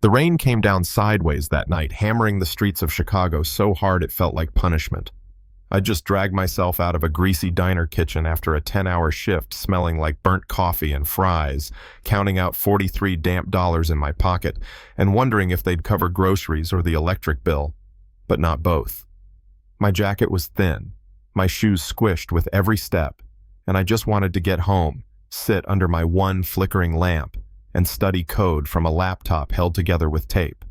The rain came down sideways that night, hammering the streets of Chicago so hard it felt like punishment. I just dragged myself out of a greasy diner kitchen after a 10-hour shift smelling like burnt coffee and fries, counting out 43 damp dollars in my pocket and wondering if they'd cover groceries or the electric bill, but not both. My jacket was thin, my shoes squished with every step, and I just wanted to get home, sit under my one flickering lamp, and study code from a laptop held together with tape.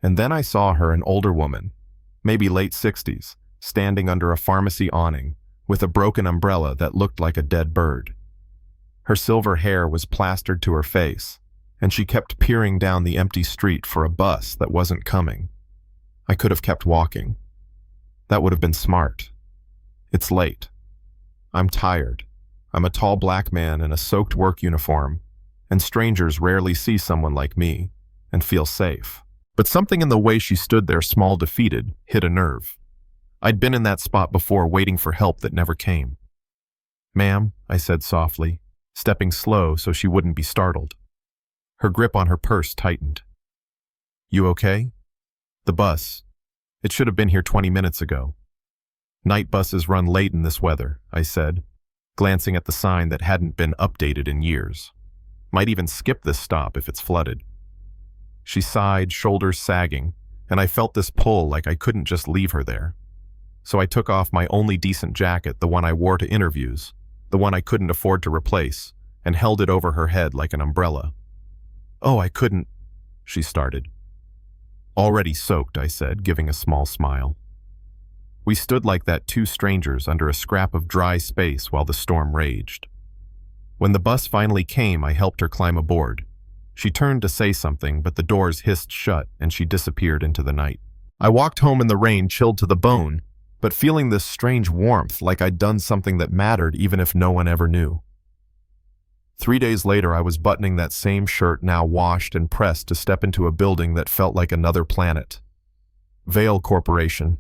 And then I saw her, an older woman, maybe late 60s, standing under a pharmacy awning, with a broken umbrella that looked like a dead bird. Her silver hair was plastered to her face, and she kept peering down the empty street for a bus that wasn't coming. I could have kept walking. That would have been smart. It's late. I'm tired. I'm a tall black man in a soaked work uniform, and strangers rarely see someone like me and feel safe. But something in the way she stood there, small, defeated, hit a nerve. I'd been in that spot before, waiting for help that never came. "Ma'am," I said softly, stepping slow so she wouldn't be startled. Her grip on her purse tightened. "You okay?" "The bus. It should have been here 20 minutes ago." "Night buses run late in this weather," I said, glancing at the sign that hadn't been updated in years. "Might even skip this stop if it's flooded." She sighed, shoulders sagging, and I felt this pull like I couldn't just leave her there. So I took off my only decent jacket, the one I wore to interviews, the one I couldn't afford to replace, and held it over her head like an umbrella. "Oh, I couldn't," she started. "Already soaked," I said, giving a small smile. We stood like that, two strangers under a scrap of dry space while the storm raged. When the bus finally came, I helped her climb aboard. She turned to say something, but the doors hissed shut and she disappeared into the night. I walked home in the rain, chilled to the bone, but feeling this strange warmth, like I'd done something that mattered even if no one ever knew. 3 days later, I was buttoning that same shirt, now washed and pressed, to step into a building that felt like another planet. Vail Corporation.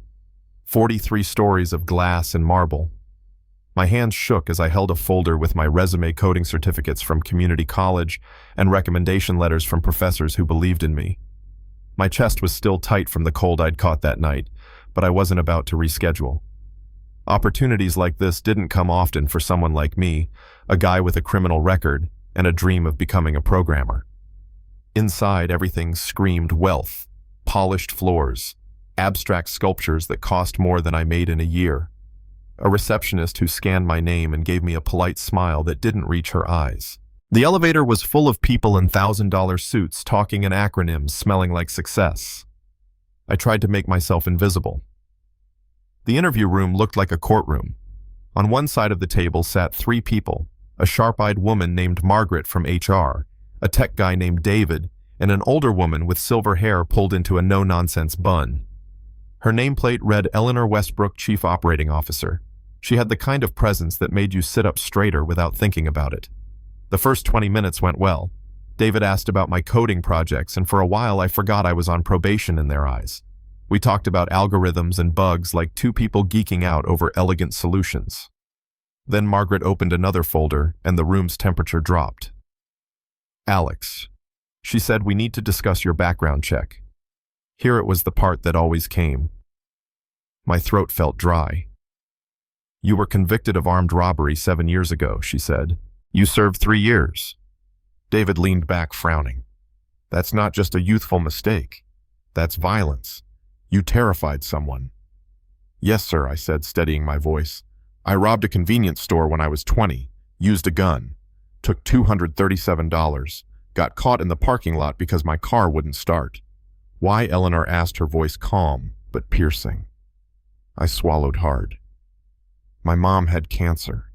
43 stories of glass and marble. My hands shook as I held a folder with my resume, coding certificates from community college, and recommendation letters from professors who believed in me. My chest was still tight from the cold I'd caught that night, but I wasn't about to reschedule. Opportunities like this didn't come often for someone like me, a guy with a criminal record and a dream of becoming a programmer. Inside, everything screamed wealth, polished floors, abstract sculptures that cost more than I made in a year, a receptionist who scanned my name and gave me a polite smile that didn't reach her eyes. The elevator was full of people in $1,000 suits, talking in acronyms, smelling like success. I tried to make myself invisible. The interview room looked like a courtroom. On one side of the table sat 3 people, a sharp-eyed woman named Margaret from HR, a tech guy named David, and an older woman with silver hair pulled into a no-nonsense bun. Her nameplate read Eleanor Westbrook, Chief Operating Officer. She had the kind of presence that made you sit up straighter without thinking about it. The first 20 minutes went well. David asked about my coding projects, and for a while I forgot I was on probation in their eyes. We talked about algorithms and bugs like 2 people geeking out over elegant solutions. Then Margaret opened another folder, and the room's temperature dropped. "Alex," she said, "we need to discuss your background check." Here it was, the part that always came. My throat felt dry. "You were convicted of armed robbery 7 years ago," she said. "You served 3 years. David leaned back, frowning. "That's not just a youthful mistake. That's violence. You terrified someone." "Yes, sir," I said, steadying my voice. "I robbed a convenience store when I was 20, used a gun, took $237, got caught in the parking lot because my car wouldn't start." "Why?" Eleanor asked, her voice calm but piercing. I swallowed hard. "My mom had cancer.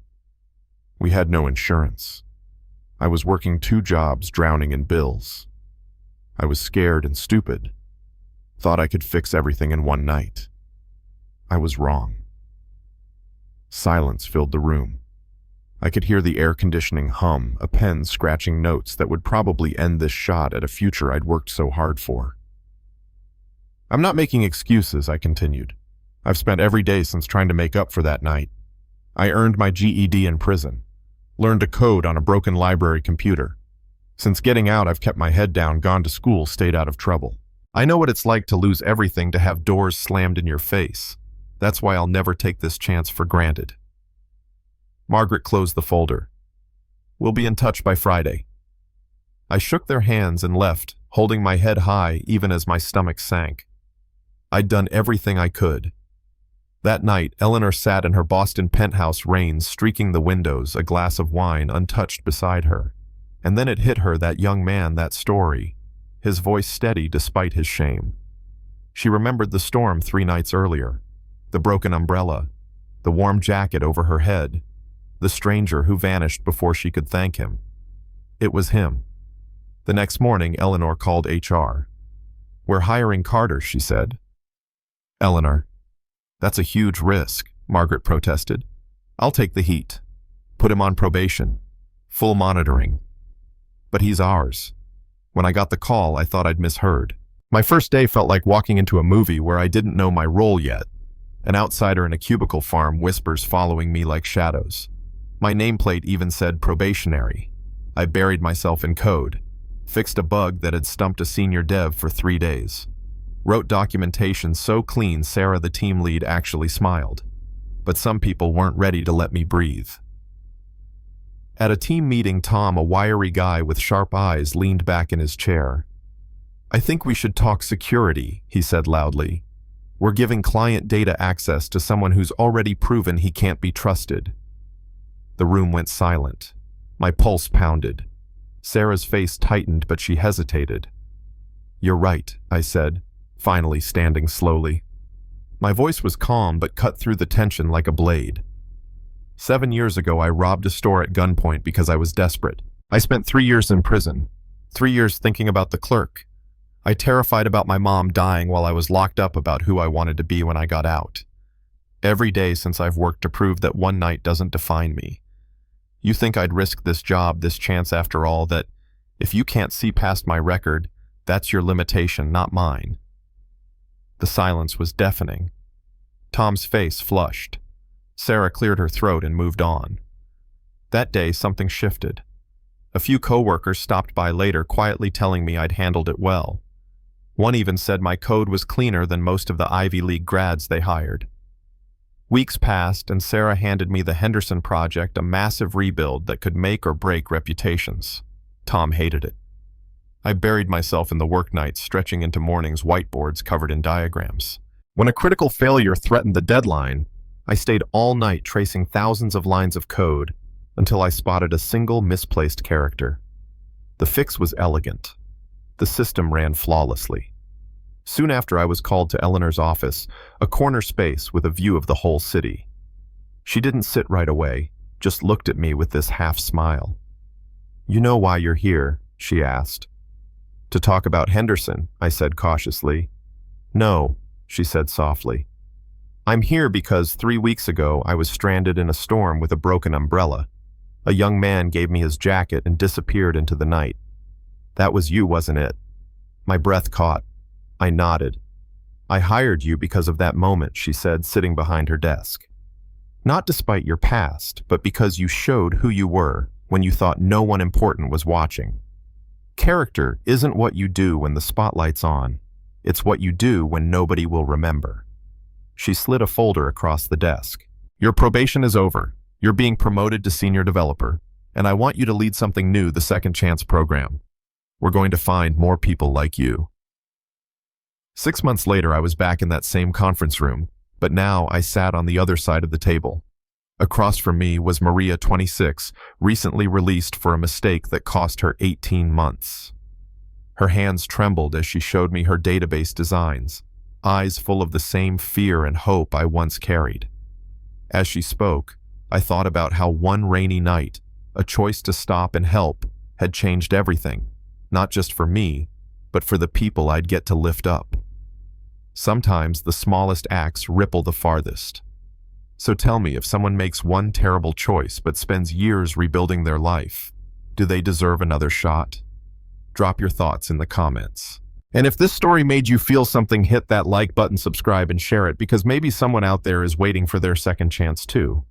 We had no insurance. I was working 2 jobs, drowning in bills. I was scared and stupid. Thought I could fix everything in one night. I was wrong." Silence filled the room. I could hear the air conditioning hum, a pen scratching notes that would probably end this shot at a future I'd worked so hard for. "I'm not making excuses," I continued. "I've spent every day since trying to make up for that night. I earned my GED in prison, learned to code on a broken library computer, Since getting out, I've kept my head down, gone to school, stayed out of trouble. I know what it's like to lose everything, to have doors slammed in your face. That's why I'll never take this chance for granted." Margaret closed the folder. "We'll be in touch by Friday." I shook their hands and left, holding my head high even as my stomach sank. I'd done everything I could. That night, Eleanor sat in her Boston penthouse, rain streaking the windows, a glass of wine untouched beside her. And then it hit her, that young man, that story, his voice steady despite his shame. She remembered the storm 3 nights earlier, the broken umbrella, the warm jacket over her head, the stranger who vanished before she could thank him. It was him. The next morning, Eleanor called HR. "We're hiring Carter," she said. "Eleanor, that's a huge risk," Margaret protested. "I'll take the heat. Put him on probation. Full monitoring. But he's ours." When I got the call, I thought I'd misheard. My first day felt like walking into a movie where I didn't know my role yet. An outsider in a cubicle farm, whispers following me like shadows. My nameplate even said probationary. I buried myself in code, fixed a bug that had stumped a senior dev for 3 days. Wrote documentation so clean Sarah, the team lead, actually smiled. But some people weren't ready to let me breathe. At a team meeting, Tom, a wiry guy with sharp eyes, leaned back in his chair. "I think we should talk security," he said loudly. "We're giving client data access to someone who's already proven he can't be trusted." The room went silent. My pulse pounded. Sarah's face tightened, but she hesitated. "You're right," I said, finally standing slowly. My voice was calm but cut through the tension like a blade. 7 years ago, I robbed a store at gunpoint because I was desperate. I spent 3 years in prison. 3 years thinking about the clerk. I terrified about my mom dying while I was locked up, about who I wanted to be when I got out. Every day since, I've worked to prove that one night doesn't define me. You think I'd risk this job, this chance after all, that if you can't see past my record, that's your limitation, not mine? The silence was deafening. Tom's face flushed. Sarah cleared her throat and moved on. That day, something shifted. A few coworkers stopped by later, quietly telling me I'd handled it well. One even said my code was cleaner than most of the Ivy League grads they hired. Weeks passed, and Sarah handed me the Henderson project, a massive rebuild that could make or break reputations. Tom hated it. I buried myself in the work nights, stretching into mornings, whiteboards covered in diagrams. When a critical failure threatened the deadline, I stayed all night tracing thousands of lines of code until I spotted a single misplaced character. The fix was elegant. The system ran flawlessly. Soon after, I was called to Eleanor's office, a corner space with a view of the whole city. She didn't sit right away, just looked at me with this half smile. "You know why you're here?" she asked. "To talk about Henderson," I said cautiously. "No," she said softly. "I'm here because 3 weeks ago I was stranded in a storm with a broken umbrella. A young man gave me his jacket and disappeared into the night. That was you, wasn't it?" My breath caught. I nodded. "I hired you because of that moment," she said, sitting behind her desk. "Not despite your past, but because you showed who you were when you thought no one important was watching. Character isn't what you do when the spotlight's on. It's what you do when nobody will remember." She slid a folder across the desk. "Your probation is over. You're being promoted to senior developer, and I want you to lead something new, the Second Chance program. We're going to find more people like you." 6 months later, I was back in that same conference room, but now I sat on the other side of the table. Across from me was Maria, 26, recently released for a mistake that cost her 18 months. Her hands trembled as she showed me her database designs, eyes full of the same fear and hope I once carried. As she spoke, I thought about how one rainy night, a choice to stop and help, had changed everything, not just for me, but for the people I'd get to lift up. Sometimes the smallest acts ripple the farthest. So tell me, if someone makes one terrible choice but spends years rebuilding their life, do they deserve another shot? Drop your thoughts in the comments. And if this story made you feel something, hit that like button, subscribe, and share it, because maybe someone out there is waiting for their second chance too.